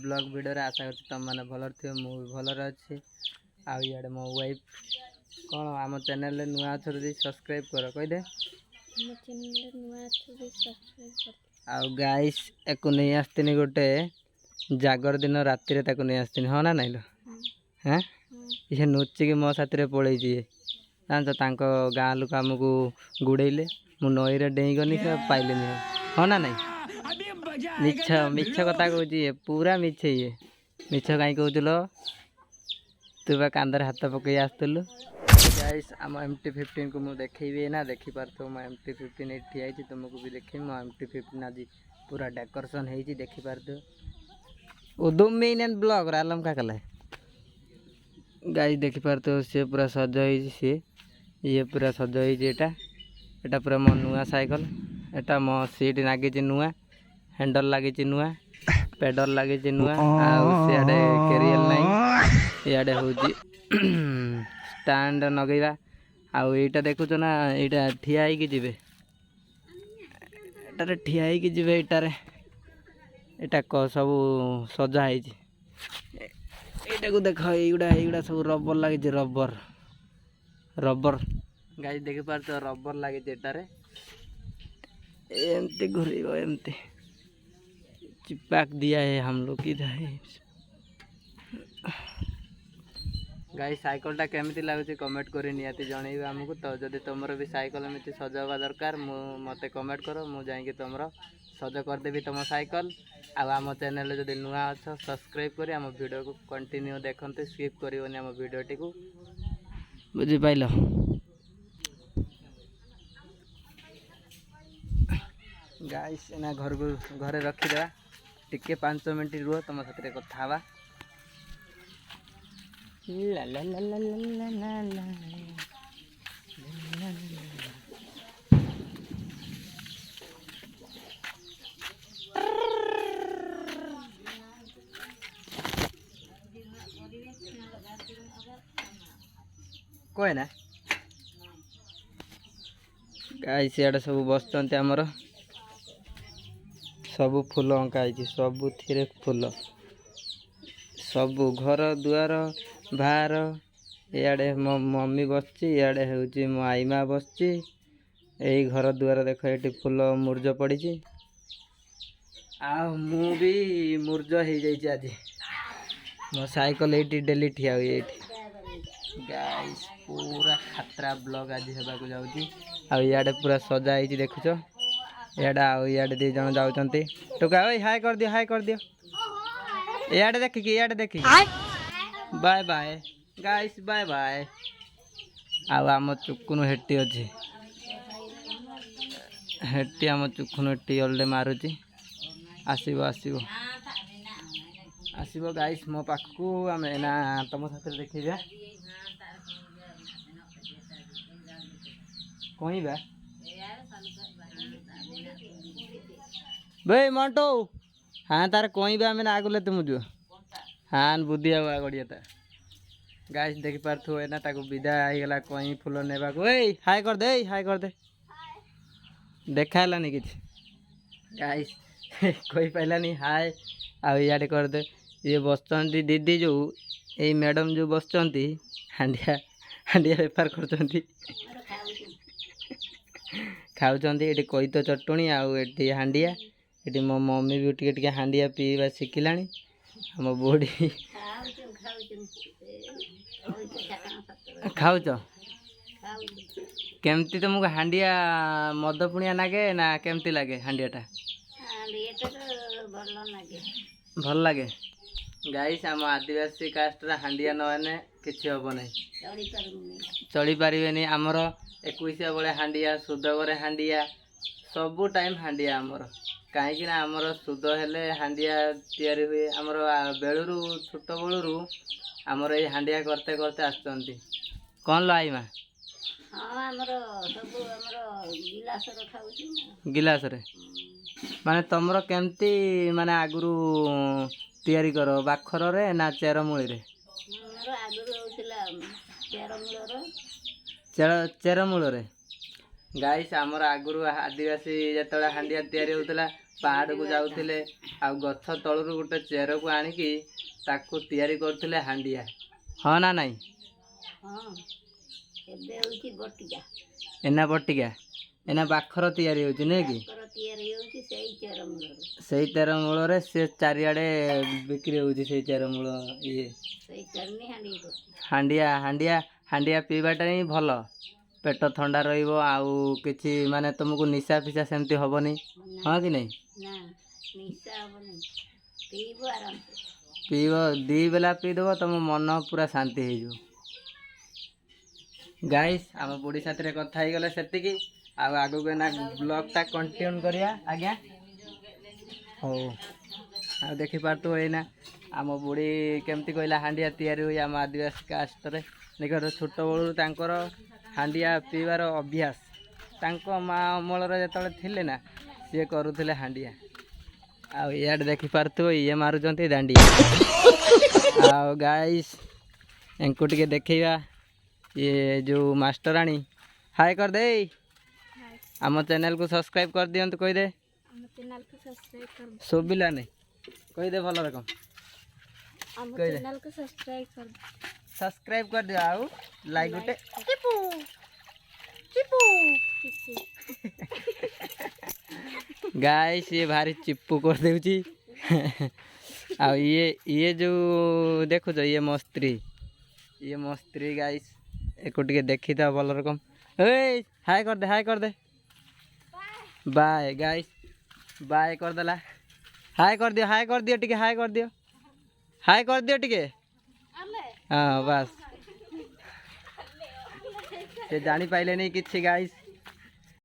Blog video रे आशा करछि तुम माने भलर थे मु भलर अछि आ इयाडे मो वाइफ कोन आम चैनल रे नुआ छथि सब्सक्राइब करो कहि दे मो चैनल रे नुआ छथि सब्सक्राइब कर आ गाइस एको नै आस्तिनी गोटे जागर दिन राति रे ताको नै आस्तिनी हो ना नै लो हैं ये नुच्ची के मो साथी रे पळै जी जान तांको गाँ लोक हमकु गुड़ैले मु नई रे डेई गनी से पाइले नै हो ना नै मिछ मिछ कथा कहूँ पूरा मिछ ये मिछ कहीं कहूल तू बा कांदर हाथ पकई आसलु गाइस आम MT-15 को मुझे देखी ना देखिपार तो मैं MT-15 ये ठिया तुमको भी देखी मो MT-15 आज पूरा डेकोरेशन हो देखिपार तो उदम मेन ब्लॉग आलम का कला गाइस देखिपार तो सी पूरा सज सी ये पूरा सज होटा एटा पूरा मो नुआ साइकल एटा मो सीट लगी नुआ हैंडल लगी नुआ पेडल लगी नुआ आड़े कैरियल नाई इे हूँ स्टैंड नगेवा आईटा देखुच ना यहाँ ठिया जी एटारे ठिया जी एटारे एटा सब सजाई एटा को देख युड़ा सब रबर लगी रबर रबर गाइस देखी पार तो रबर लगी एटारे एमती घूरी एमती चिपक दिया है हम लोग इधर गाइस साइकिल टा केमती लगुच कमेंट कर निहाती जनइबे आमको तो जदि तुम भी साइकिल एमती सजावा दरकार मत कमेंट करो मु जाइए तुम सज करदेवी तुम साइकिल आम चैनल जब नुआ अच्छा सब्सक्राइब करी आम वीडियो को कंटिन्यू देखते स्किप करनी आम वीडियोटी को बुझीपाल गाइस एना घर को घरे रखीदे टिके 5 मिनट रुह तुम साथ कथा ला ला ला ला ला ला ला ला कोई ना गाइस इयाडे सब बसचंती हमर सबू फूल अंका सबू थी फूल सबू घर दुआर बाहर इे मो मम्मी बसची इे हूँ मो आईमा बसची यही घर दुआर देख ये फूल मूर्ज पड़ी आ मु भी मूर्ज हो जाइए आज मो साइकिल ये डेली ठिया हुई ये गाइस पूरा खतरा ब्लॉग आज होगा जाऊँगी आड़े पूरा सजा ही देखुच इे दी जन जाऊँगी टोका ओए हाय कर दियो इे देखिकी इे देखिकी bye bye guys bye bye आम चुकुन हेटी अच्छी हेटी आम चुकुन हेटी अलडे मारुची आसब आसब आसब गाइस मो पाखक आम ना तुम साथ देखा कहवा भाई मंटो हाँ तार कहवा आम आगुले तुम जो हाँ बुद्धि आगड़िया गाइस देखी पार्थु ना ताको विदा होगला कहीं फूल नेबा को हाय कर दे देखा है कि गाइस कोई पाइलानी हाय आड़े कर दे ये बसचंती दीदी जो ये मैडम जो बसचंती हांडिया हांडिया बेपार कर खाऊंट ये कईत चटणी आठी हांडिया ये मो मम्मी भी टे हांडिया पीवा शिखिला आम बुढ़ी खाऊच केमती तुमको हांडिया मद पुणिया लगे ना केमती लगे हांडियाटा भल लगे गाइस आम आदिवासी कास्ट हांडिया नने किसी हम ना चली पारे आमर 21 बेले हांडिया सुद घरे हांडिया सबू टाइम हांडिया आमर कहीं आमर सुद हेले हांडिया तैयारी हुए आमर बेलू छोट बेलू आमर ये हांडिया करते करते आसचंती कौन लो आई माँ गिलास रे माने तुमर केमती माने आगुरु तैयारी करो बाखर रे ना चेरमूली रे चेरमूल रे गाइस आमर आगुरु आदिवासी जो हांडिया तैयारी होता ପାହାଡ଼କୁ ଯାଉଥିଲେ ଆଉ ଗଛ ତଳରୁ ଗୋଟେ ଚେରକୁ ଆଣିକି ତାକୁ ତିଆରି କରୁଥିଲେ ହାଣ୍ଡିଆ, ହଁ ନା ନାଇଁ? ଏନା ବଟିକା ଏନା ବାଖର ତିଆରି ହେଉଛି ନୁହେଁ କି? ସେଇ ଚେରମୂଳରେ ସେ ଚାରିଆଡ଼େ ବିକ୍ରି ହେଉଛି ସେଇ ଚେରମୂଳ ଇଏ ହାଣ୍ଡିଆ ହାଣ୍ଡିଆ ହାଣ୍ଡିଆ ପିଇବାଟା ହିଁ ଭଲ, ପେଟ ଥଣ୍ଡା ରହିବ ଆଉ କିଛି ମାନେ ତୁମକୁ ନିଶା ଫିସା ସେମିତି ହେବନି, ହଁ କି ନାହିଁ? ପିଇବ 2 ବେଲା ପିଇଦେବ ତମ ମନ ପୁରା ଶାନ୍ତି ହେଇଯିବ। ଗାଇସ୍ ଆମ ବୁଢ଼ୀ ସାଥିରେ କଥା ହେଇଗଲେ ସେତିକି, ଆଉ ଆଗକୁ ଏନା ବ୍ଲଗ୍ଟା କଣ୍ଟିନ୍ୟୁ କରିବା। ଆଜ୍ଞା ହଉ, ଆଉ ଦେଖିପାରୁଥିବ ଏଇନା ଆମ ବୁଢ଼ୀ କେମିତି କହିଲା ହାଣ୍ଡିଆ ତିଆରି ହୁଏ ଆମ ଆଦିବାସୀ କାଷ୍ଟରେ। ନିକଟ ଛୋଟବେଳୁ ତାଙ୍କର ହାଣ୍ଡିଆ ପିଇବାର ଅଭ୍ୟାସ, ତାଙ୍କ ମା ଅମଳରେ ଯେତେବେଳେ ଥିଲେ ନା ସିଏ କରୁଥିଲେ ହାଣ୍ଡିଆ। ଆଉ ଇଆଡ଼େ ଦେଖିପାରୁଥିବ ଇଏ ମାରୁଛନ୍ତି ଦାଣ୍ଡିଆ। ଆଉ ଗାଇସ୍ ୟାଙ୍କୁ ଟିକେ ଦେଖେଇବା, ଇଏ ଯେଉଁ ମାଷ୍ଟରାଣୀ ହାଏ କରିଦେ, ଆମ ଚ୍ୟାନେଲକୁ ସବସ୍କ୍ରାଇବ୍ କରିଦିଅନ୍ତୁ, କହିଦେ। ଶୁଭିଲା ନାହିଁ, କହିଦେ ଭଲ ରକମ, ସବସ୍କ୍ରାଇବ୍ କରିଦିଅ ଆଉ ଲାଇକ୍ ଗୋଟେ ଗାଇସ୍ ଇଏ ଭାରି ଚିପୁ କରିଦେଉଛି। ଆଉ ଇଏ ଯେଉଁ ଦେଖୁଛ ଇଏ ମୋ ସ୍ତ୍ରୀ ଗାଇସ୍, ଏକୁ ଟିକେ ଦେଖିଥାଅ ଭଲ ରକମ। ଏଇ ହାଏ କରିଦେ ବାଏ ଗାଇସ୍, ବାଏ କରିଦେଲା। ହାଏ କରିଦିଅ ଟିକେ, ହାଏ କରିଦିଅ ଟିକେ, ହଁ ବାସ୍। ସେ ଜାଣିପାରିଲେନି କିଛି ଗାଇସ୍,